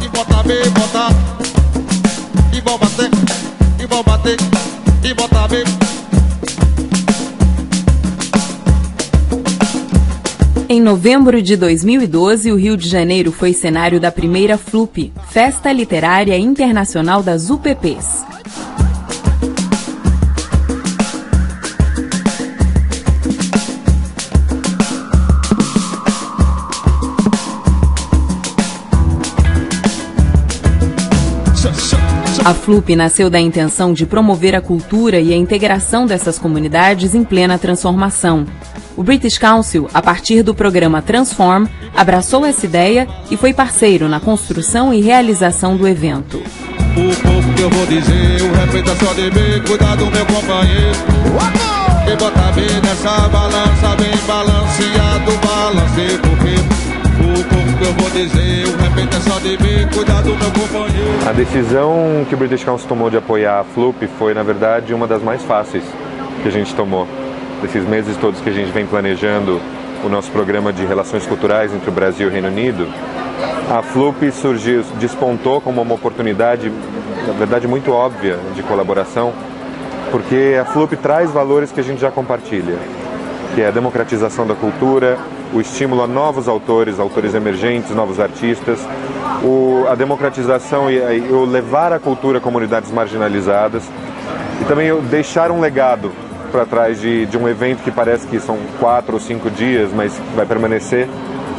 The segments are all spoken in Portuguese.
E bota bem, bota. E vão bater, e vão bater, e bota bem. Em novembro de 2012, o Rio de Janeiro foi cenário da primeira FLUP, Festa Literária Internacional das UPPs. A FLUP nasceu da intenção de promover a cultura e a integração dessas comunidades em plena transformação. O British Council, a partir do programa Transform, abraçou essa ideia e foi parceiro na construção e realização do evento. O pouco que eu vou dizer, o respeito é só de mim, cuidar do meu companheiro. E bota bem nessa balança, bem balanceado, balanceio porque o pouco que eu vou dizer, o respeito é só de mim, cuidar do meu companheiro. A decisão que o British Council tomou de apoiar a FLUP foi, na verdade, uma das mais fáceis que a gente tomou. Desses meses todos que a gente vem planejando o nosso programa de relações culturais entre o Brasil e o Reino Unido, a FLUP despontou como uma oportunidade, na verdade, muito óbvia de colaboração, porque a FLUP traz valores que a gente já compartilha, que é a democratização da cultura, o estímulo a novos autores, autores emergentes, novos artistas, a democratização e o levar a cultura a comunidades marginalizadas e também deixar um legado para trás de um evento que parece que são 4 ou 5 dias, mas vai permanecer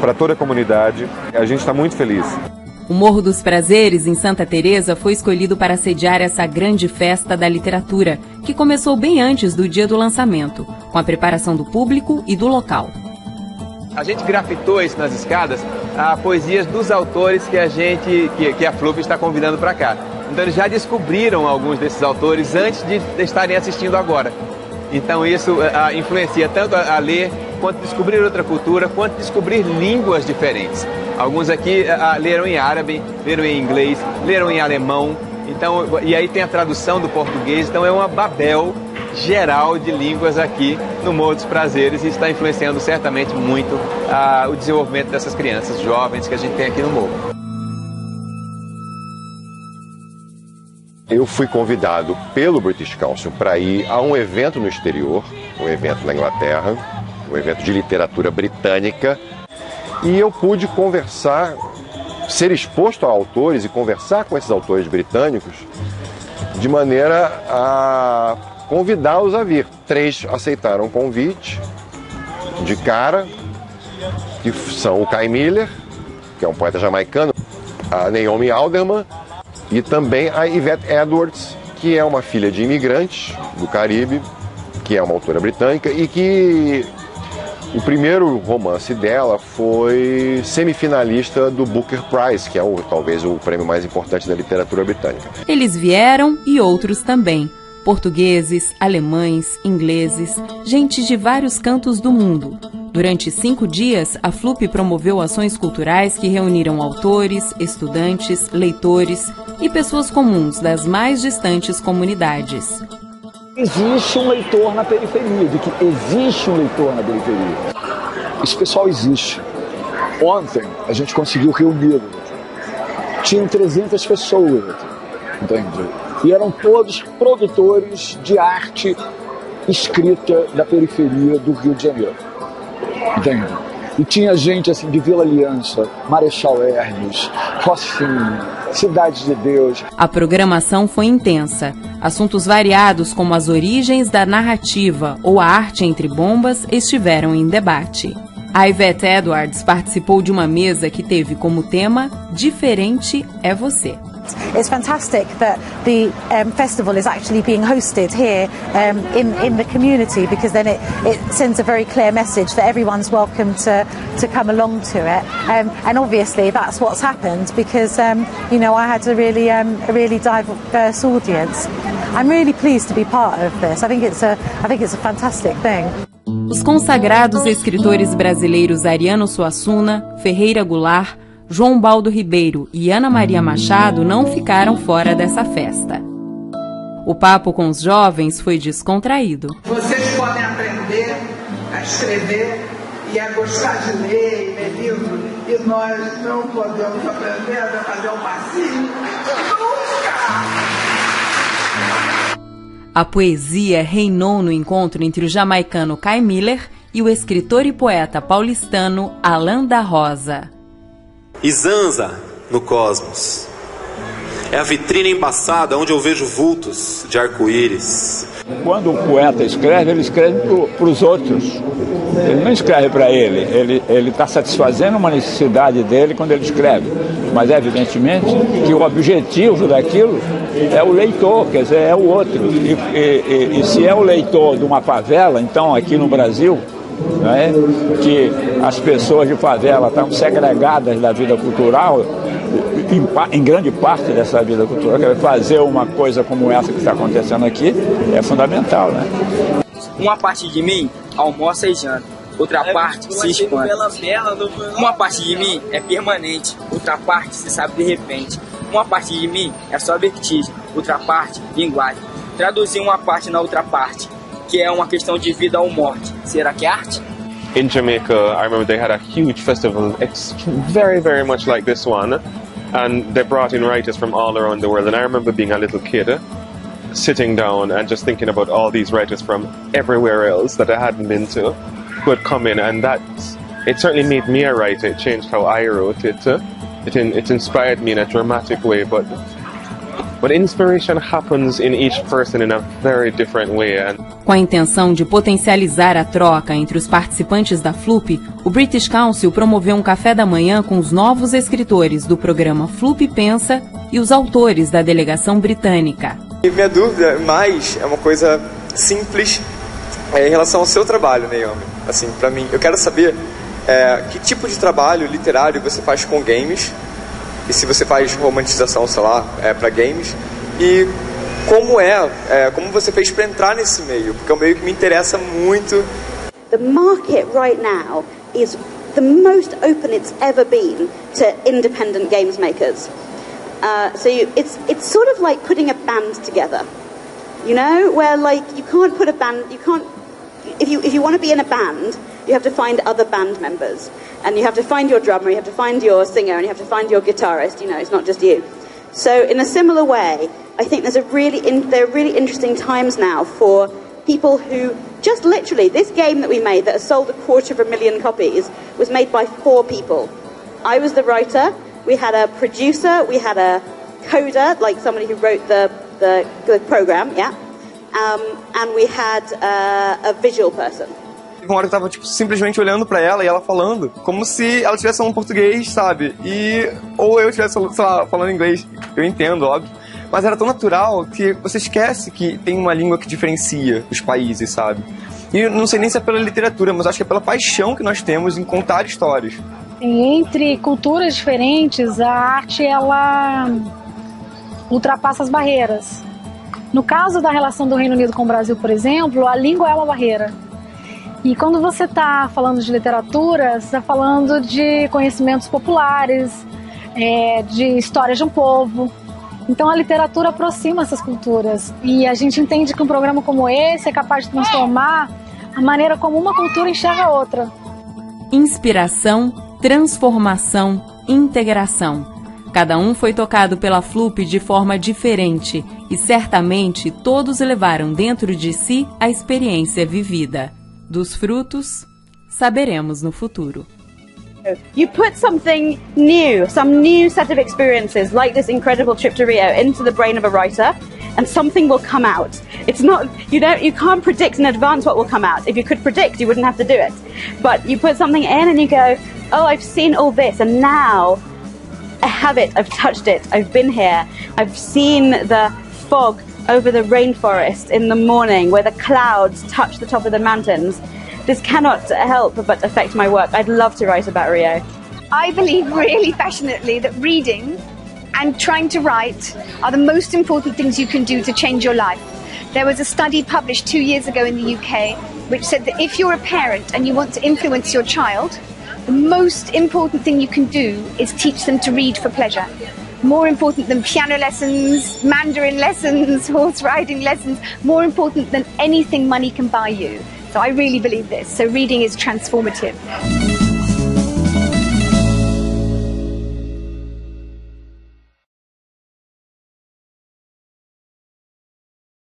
para toda a comunidade. A gente está muito feliz. O Morro dos Prazeres, em Santa Teresa, foi escolhido para sediar essa grande festa da literatura, que começou bem antes do dia do lançamento, com a preparação do público e do local. A gente grafitou isso nas escadas, a poesias dos autores que a FLUP está convidando para cá. Então eles já descobriram alguns desses autores antes de estarem assistindo agora. Então isso influencia tanto a ler, quanto descobrir outra cultura, quanto descobrir línguas diferentes. Alguns aqui leram em árabe, leram em inglês, leram em alemão, então, e aí tem a tradução do português, então é uma Babel geral de línguas aqui no Morro dos Prazeres e está influenciando certamente muito o desenvolvimento dessas crianças jovens que a gente tem aqui no Morro. Eu fui convidado pelo British Council para ir a um evento no exterior, um evento na Inglaterra, um evento de literatura britânica, e eu pude conversar, ser exposto a autores e conversar com esses autores britânicos de maneira a convidá-los a vir. 3 aceitaram o convite de cara, que são o Kay Miller, que é um poeta jamaicano, a Naomi Alderman, e também a Yvette Edwards, que é uma filha de imigrantes do Caribe, que é uma autora britânica e que o primeiro romance dela foi semifinalista do Booker Prize, que é talvez o prêmio mais importante da literatura britânica. Eles vieram e outros também. Portugueses, alemães, ingleses, gente de vários cantos do mundo. Durante 5 dias, a FLUP promoveu ações culturais que reuniram autores, estudantes, leitores e pessoas comuns das mais distantes comunidades. Existe um leitor na periferia, de que existe um leitor na periferia. Esse pessoal existe. Ontem a gente conseguiu reuni-los. Tinham 300 pessoas, entende? E eram todos produtores de arte escrita da periferia do Rio de Janeiro. Entende? E tinha gente assim de Vila Aliança, Marechal Hermes, Rocinha, Cidade de Deus. A programação foi intensa. Assuntos variados como as origens da narrativa ou a arte entre bombas estiveram em debate. A Yvette Edwards participou de uma mesa que teve como tema Diferente é Você. It's fantastic that the festival is actually being hosted here in the community, because then it sends a very clear message that everyone's welcome to come along to it, and obviously that's what's happened, because you know, I had a really diverse audience. I'm really pleased to be part of this. I think it's a fantastic thing. Os consagrados escritores brasileiros Ariano Suassuna, Ferreira Goulart, João Baldo Ribeiro e Ana Maria Machado não ficaram fora dessa festa. O papo com os jovens foi descontraído. Vocês podem aprender escrever e a gostar de ler e ler livro, e nós não podemos aprender a fazer um passinho nunca! A poesia reinou no encontro entre o jamaicano Kai Miller e o escritor e poeta paulistano Alan da Rosa. Isanza no cosmos. É a vitrine embaçada onde eu vejo vultos de arco-íris. Quando o poeta escreve, ele escreve para os outros. Ele não escreve para ele. Ele está satisfazendo uma necessidade dele quando ele escreve. Mas, evidentemente, que o objetivo daquilo é o leitor, quer dizer, é o outro. E se é o leitor de uma favela, então, aqui no Brasil, né, que as pessoas de favela estão segregadas da vida cultural, em grande parte dessa vida cultural, fazer uma coisa como essa que está acontecendo aqui é fundamental, né? Uma parte de mim almoça e janta, outra parte se espanta. Uma parte de mim é permanente, outra parte se sabe de repente. Uma parte de mim é só vertigem, outra parte linguagem. Traduzir uma parte na outra parte, que é uma questão de vida ou morte. Será que é arte? In Jamaica, I remember they had a huge festival, very, very much like this one. And they brought in writers from all around the world. And I remember being a little kid, sitting down and just thinking about all these writers from everywhere else that I hadn't been to, who had come in. And it certainly made me a writer. It changed how I wrote it. It inspired me in a dramatic way. But inspiration happens in each person in a very different way. Com a intenção de potencializar a troca entre os participantes da FLUP, o British Council promoveu um café da manhã com os novos escritores do programa FLUP Pensa e os autores da delegação britânica. E minha dúvida mais é uma coisa simples em relação ao seu trabalho, Naomi. Assim, para mim, eu quero saber que tipo de trabalho literário você faz com games, e se você faz romantização, sei lá, para games, e como você fez para entrar nesse meio, porque é um meio que me interessa muito. The market right now is the most open it's ever been to independent games makers. It's sort of like putting a band together, you know, where like you can't put a band, if you want to be in a band, you have to find other band members, and you have to find your drummer, you have to find your singer, and you have to find your guitarist. You know, it's not just you. So in a similar way, I think there are really interesting times now for people who just literally, this game that we made that has sold 250,000 copies was made by 4 people. I was the writer, we had a producer, we had a coder, like somebody who wrote the program, yeah, and we had a visual person. Uma hora eu tava, simplesmente olhando pra ela e ela falando, como se ela estivesse falando português, sabe? Ou eu estivesse, sei lá, falando inglês. Eu entendo, óbvio. Mas era tão natural que você esquece que tem uma língua que diferencia os países, sabe? E eu não sei nem se é pela literatura, mas acho que é pela paixão que nós temos em contar histórias. Entre culturas diferentes, a arte, ela ultrapassa as barreiras. No caso da relação do Reino Unido com o Brasil, por exemplo, a língua é uma barreira. E quando você está falando de literatura, você está falando de conhecimentos populares, de histórias de um povo. Então a literatura aproxima essas culturas. E a gente entende que um programa como esse é capaz de transformar a maneira como uma cultura enxerga a outra. Inspiração, transformação, integração. Cada um foi tocado pela FLUP de forma diferente e certamente todos levaram dentro de si a experiência vivida. Dos frutos, saberemos no futuro. You put something new, some new set of experiences, like this incredible trip to Rio, into the brain of a writer, and something will come out. It's not, you can't predict in advance what will come out. If you could predict, you wouldn't have to do it. But you put something in and you go, oh, I've seen all this, and now I have it, I've touched it, I've been here, I've seen the fog over the rainforest in the morning where the clouds touch the top of the mountains. This cannot help but affect my work. I'd love to write about Rio. I believe really passionately that reading and trying to write are the most important things you can do to change your life. There was a study published 2 years ago in the UK which said that if you're a parent and you want to influence your child, the most important thing you can do is teach them to read for pleasure. More important than piano lessons, Mandarin lessons, horse riding lessons, more important than anything money can buy you. So I really believe this. So reading is transformative.